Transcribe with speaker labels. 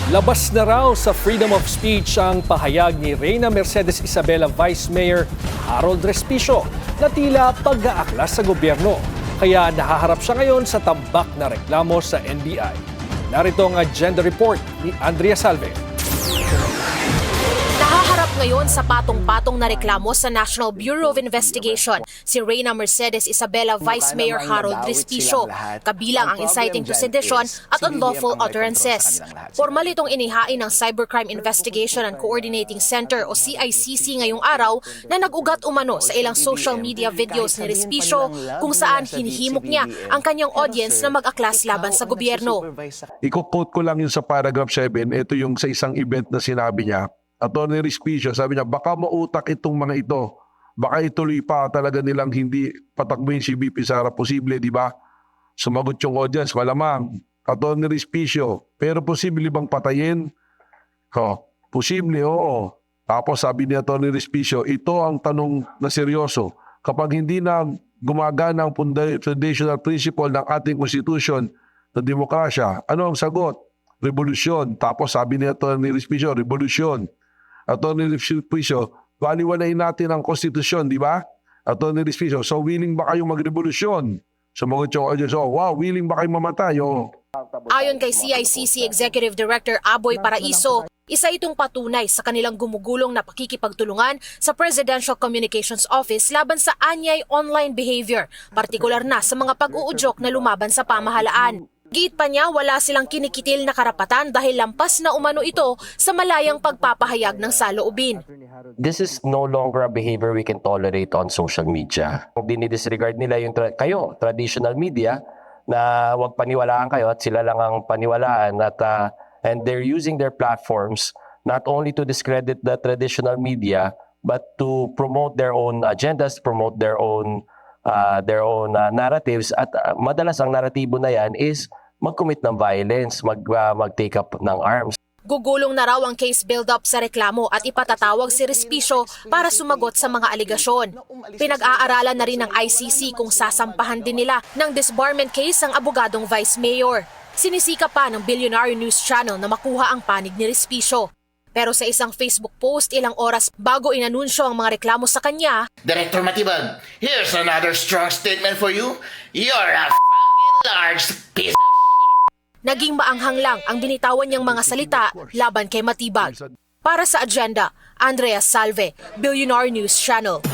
Speaker 1: Labas na raw sa freedom of speech ang pahayag ni Reyna Mercedes Isabela Vice Mayor Harold Respicio na tila pag-aaklas sa gobyerno. Kaya nahaharap siya ngayon sa tambak na reklamo sa NBI. Narito ang agenda report ni Andrea Salve.
Speaker 2: Nahaharap ngayon sa patong-patong na reklamo sa National Bureau of Investigation si Reyna Mercedes Isabela Vice Mayor Harold Respicio, kabilang ang inciting to sedition at unlawful utterances. Formal itong inihain ng Cybercrime Investigation and Coordinating Center o CICC ngayong araw na nag-ugat umano sa ilang social media videos ni Respicio kung saan hinihimok niya ang kanyang audience na mag-aklas laban sa gobyerno.
Speaker 3: Iko-quote ko lang yun sa paragraph 7. Ito yung sa isang event na sinabi niya. Attorney Respicio, sabi niya, baka mautak itong mga ito. Baka ituloy pa talaga nilang hindi patakbuhin si VP Sara. Posible, di ba? Sumagot yung audience, malamang. Attorney Respicio, pero posible bang patayin? Posible, oo. Tapos sabi ni Attorney Respicio, ito ang tanong na seryoso. Kapag hindi na gumagana ang foundational principle ng ating constitution na demokrasya, ano ang sagot? Revolusyon. Tapos sabi ni Attorney Respicio, revolusyon. Attorney Respicio, baliwalain natin ang konstitusyon, di ba? Attorney Respicio, so willing ba kayong magrevolusyon? Sumagot yung audience, oh, wow, willing ba kayong mamatay? Oh.
Speaker 2: Ayon kay CICC Executive Director Aboy Paraiso, isa itong patunay sa kanilang gumugulong na pakikipagtulungan sa Presidential Communications Office laban sa anyay online behavior, partikular na sa mga pag-uudyok na lumaban sa pamahalaan. Giit pa niya, wala silang kinikitil na karapatan dahil lampas na umano ito sa malayang pagpapahayag ng saloobin.
Speaker 4: This is no longer a behavior we can tolerate on social media. Dinidisregard nila yung traditional media na wag paniwalaan kayo at sila lang ang paniwalaan at and they're using their platforms not only to discredit the traditional media but to promote their own agendas, promote their own narratives at madalas ang naratibo na yan is mag-commit ng violence, mag-take up ng arms.
Speaker 2: Gugulong na raw ang case build-up sa reklamo at ipatatawag si Respicio para sumagot sa mga aligasyon. Pinag-aaralan na rin ng ICC kung sasampahan din nila ng disbarment case ang abogadong Vice Mayor. Sinisika pa ng Billionaire News Channel na makuha ang panig ni Respicio. Pero sa isang Facebook post ilang oras bago inanunsyo ang mga reklamo sa kanya,
Speaker 5: Director Matibag, here's another strong statement for you. You're a f***ing large piece of shit.
Speaker 2: naging maanghang lang ang binitawan niyang mga salita laban kay Matibag. Para sa agenda, Andrea Salve, Billionaire News Channel.